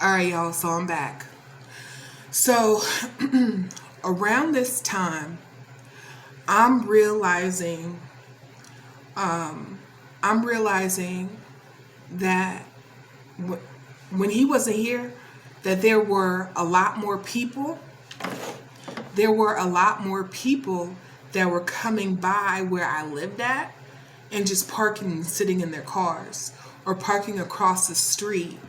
All right, y'all, so I'm back. So, around this time, I'm realizing, I'm realizing that when he wasn't here, that there were a lot more people. There were a lot more people that were coming by where I lived at and just parking and sitting in their cars or parking across the street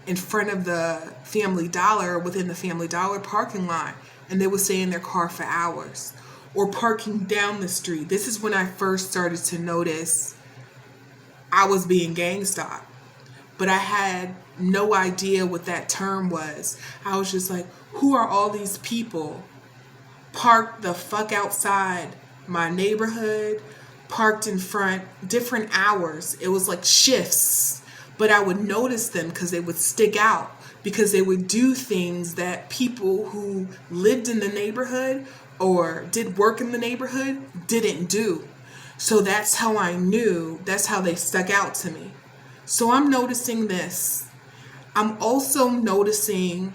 in front of the Family Dollar within the Family Dollar parking lot, and they would stay in their car for hours or parking down the street. This is when I first started to notice I was being gang stalked, but I had no idea what that term was. I was just like, who are all these people parked the fuck outside my neighborhood, parked in front, different hours? It was like shifts, but I would notice them because they would stick out, because they would do things that people who lived in the neighborhood or did work in the neighborhood didn't do. So that's how I knew, that's how they stuck out to me. So I'm noticing this. I'm also noticing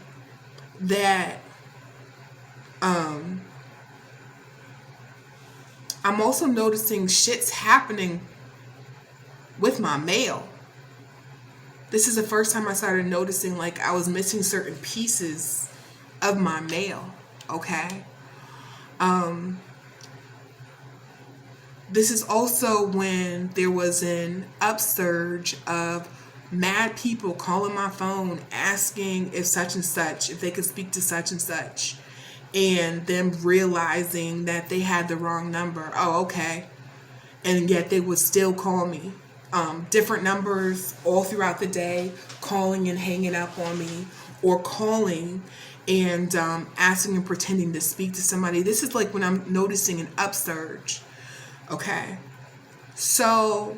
that I'm also noticing shit's happening with my mail. This is the first time I started noticing like I was missing certain pieces of my mail, okay? This is also when there was an upsurge of mad people calling my phone asking if such and such, if they could speak to such and such, and them realizing that they had the wrong number. Oh, okay. And yet they would still call me. Different numbers all throughout the day, calling and hanging up on me, or calling and asking and pretending to speak to somebody. This is like when I'm noticing an upsurge. Okay. So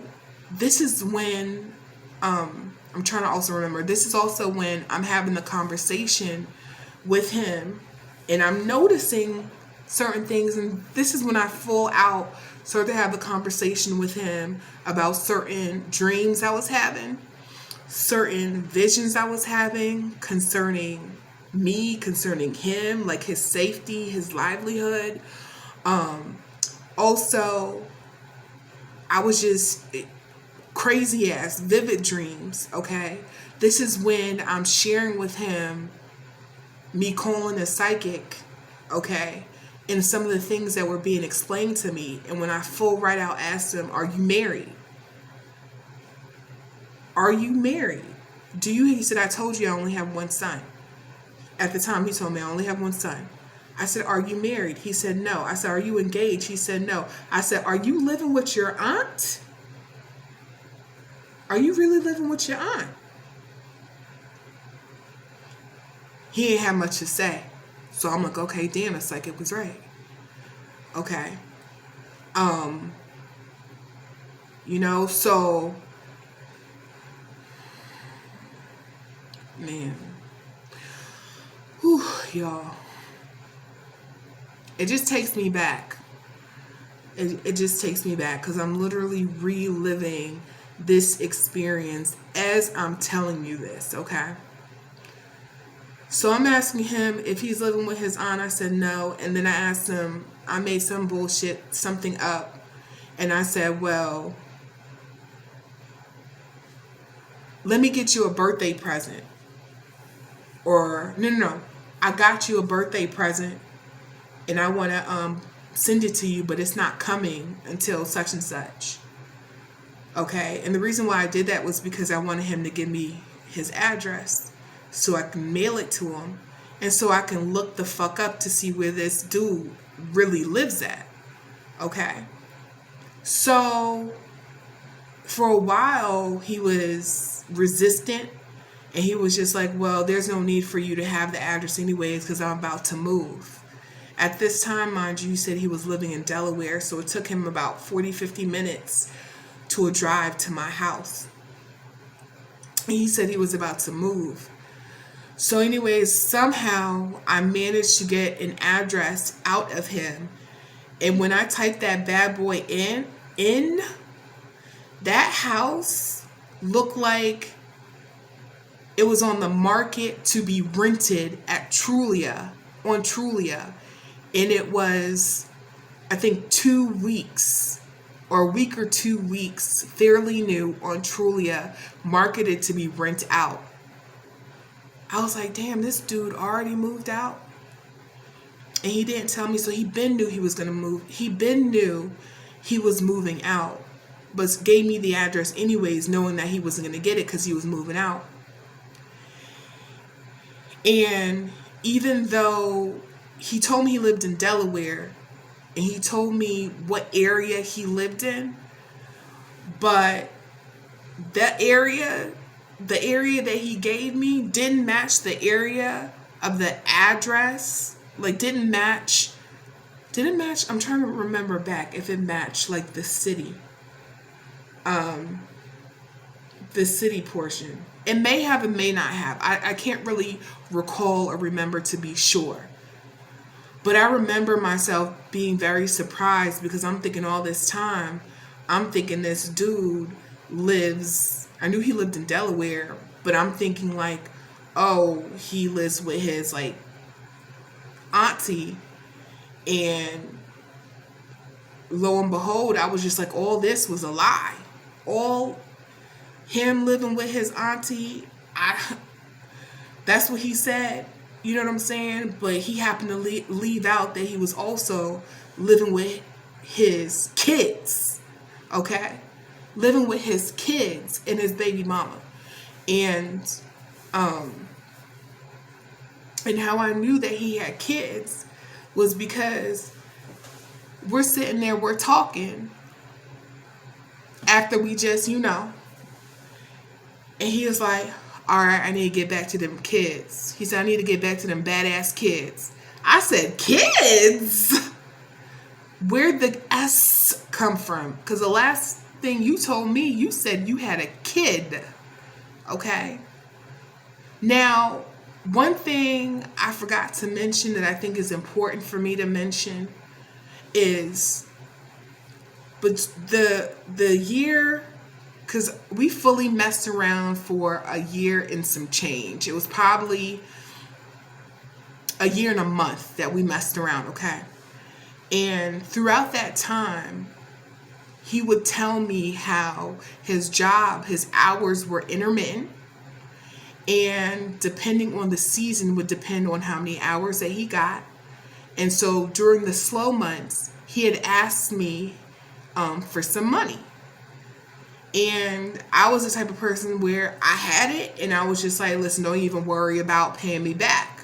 this is when I'm trying to also remember. This is also when I'm having the conversation with him and I'm noticing certain things, and this is when I full out start to have the conversation with him about certain dreams I was having, certain visions I was having concerning me, concerning him, like his safety, his livelihood. Also, I was just crazy ass vivid dreams, okay? This is when I'm sharing with him me calling a psychic, okay? And some of the things that were being explained to me. And when I full right out asked him, are you married? Are you married? Do you? He said, I told you I only have one son. At the time, he told me I only have one son. I said, are you married? He said, no. I said, are you engaged? He said, no. I said, are you living with your aunt? Are you really living with your aunt? He ain't have much to say. So I'm like, okay, damn, the psychic was right. Okay. So, man. Whew, y'all. It just takes me back. It just takes me back because I'm literally reliving this experience as I'm telling you this, okay? So I'm asking him if he's living with his aunt. I said no. And then I asked him, I made some bullshit, something up. And I said, well, let me get you a birthday present. Or, no. I got you a birthday present and I want to send it to you, but it's not coming until such and such. Okay? And the reason why I did that was because I wanted him to give me his address so I can mail it to him and so I can look the fuck up to see where this dude really lives at. Okay? So for a while he was resistant and he was just like, well, there's no need for you to have the address anyways because I'm about to move. At this time, mind you, he said he was living in Delaware, so it took him about 40-50 minutes to a drive to my house. And he said he was about to move. So anyways, somehow I managed to get an address out of him. And when I typed that bad boy in, that house looked like it it was on the market to be rented at Trulia, on Trulia. And it was, I think, 2 weeks or a week or 2 weeks, fairly new on Trulia, marketed to be rent out. I was like, damn, this dude already moved out. And he didn't tell me, so he been knew he was going to move. He been knew he was moving out, but gave me the address anyways, knowing that he wasn't going to get it because he was moving out. And even though he told me he lived in Delaware, and he told me what area he lived in, but that area, the area that he gave me didn't match the area of the address. Like, didn't match. I'm trying to remember back if it matched like the city portion. It may have, it may not have. I can't really recall or remember to be sure. But I remember myself being very surprised because I'm thinking all this time, I'm thinking this dude lives, I knew he lived in Delaware, but I'm thinking like, oh, he lives with his like auntie. And lo and behold, I was just like, all this was a lie. All him living with his auntie, that's what he said. You know what I'm saying? But he happened to leave out that he was also living with his kids. Okay? Living with his kids and his baby mama. And how I knew that he had kids was because we're sitting there, we're talking after we just, and he was like, all right, I need to get back to them kids. He said, I need to get back to them badass kids. I said, kids? Where'd the S come from? Because the last thing you told me, you said you had a kid. Okay? Now, one thing I forgot to mention that I think is important for me to mention is, but the year, because we fully messed around for a year and some change. It was probably a year and a month that we messed around, okay? And throughout that time, he would tell me how his job, his hours were intermittent. And depending on the season would depend on how many hours that he got. And so during the slow months, he had asked me for some money. And I was the type of person where I had it and I was just like, listen, don't even worry about paying me back.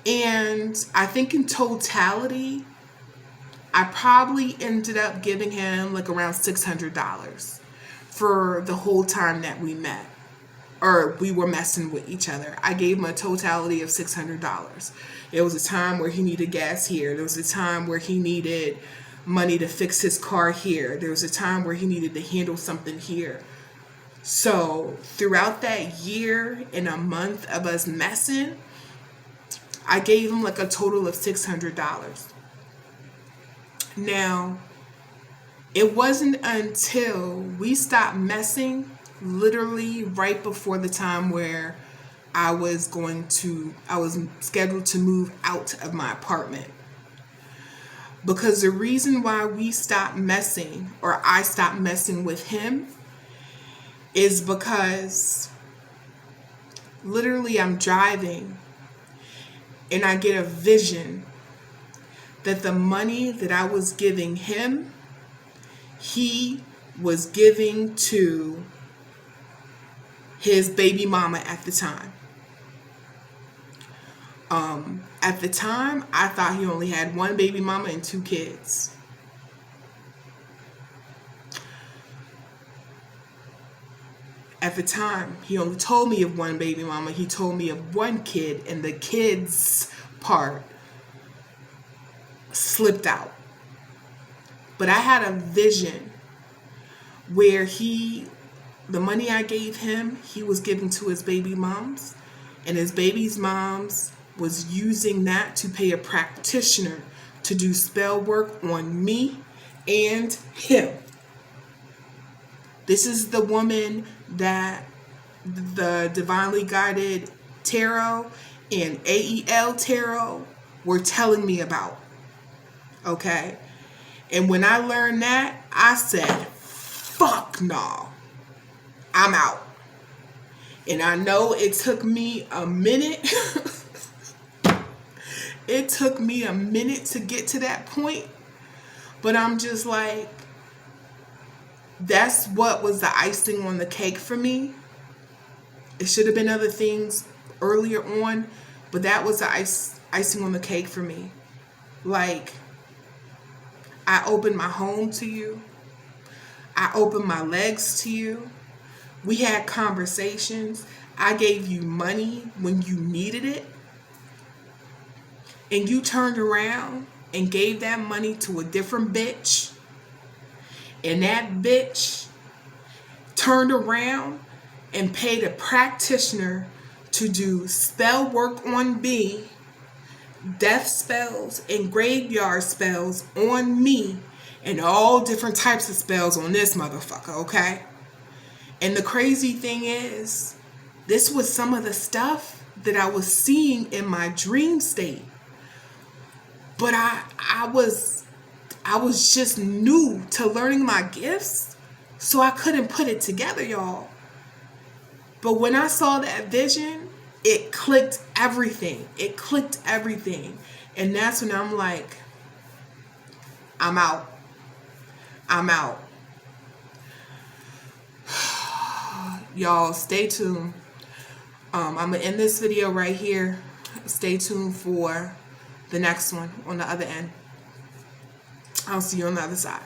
And I think in totality, I probably ended up giving him like around $600 for the whole time that we met, or we were messing with each other. I gave him a totality of $600. There was a time where he needed gas here. There was a time where he needed money to fix his car here. There was a time where he needed to handle something here. So throughout that year and a month of us messing, I gave him like a total of $600. Now, it wasn't until we stopped messing, literally right before the time where I was scheduled to move out of my apartment. Because the reason why we stopped messing, or I stopped messing with him, is because literally I'm driving and I get a vision that the money that I was giving him, he was giving to his baby mama at the time. At the time, I thought he only had one baby mama and 2 kids. At the time, he only told me of one baby mama. He told me of 1 kid, and the kids part slipped out. But I had a vision where the money I gave him, he was giving to his baby moms, and his baby's moms was using that to pay a practitioner to do spell work on me and him. This is the woman that the Divinely Guided Tarot and AEL Tarot were telling me about. Okay? And when I learned that, I said, fuck no. I'm out. And I know it took me a minute. It took me a minute to get to that point. But I'm just like, that's what was the icing on the cake for me. It should have been other things earlier on, but that was the icing on the cake for me. Like, I opened my home to you. I opened my legs to you. We had conversations. I gave you money when you needed it. And you turned around and gave that money to a different bitch. And that bitch turned around and paid a practitioner to do spell work on me, death spells and graveyard spells on me, and all different types of spells on this motherfucker, okay? And the crazy thing is, this was some of the stuff that I was seeing in my dream state. But I was just new to learning my gifts, so I couldn't put it together, y'all. But when I saw that vision, it clicked everything. It clicked everything. And that's when I'm like, I'm out. I'm out. Y'all, stay tuned. I'm going to end this video right here. Stay tuned for the next one on the other end. I'll see you on the other side.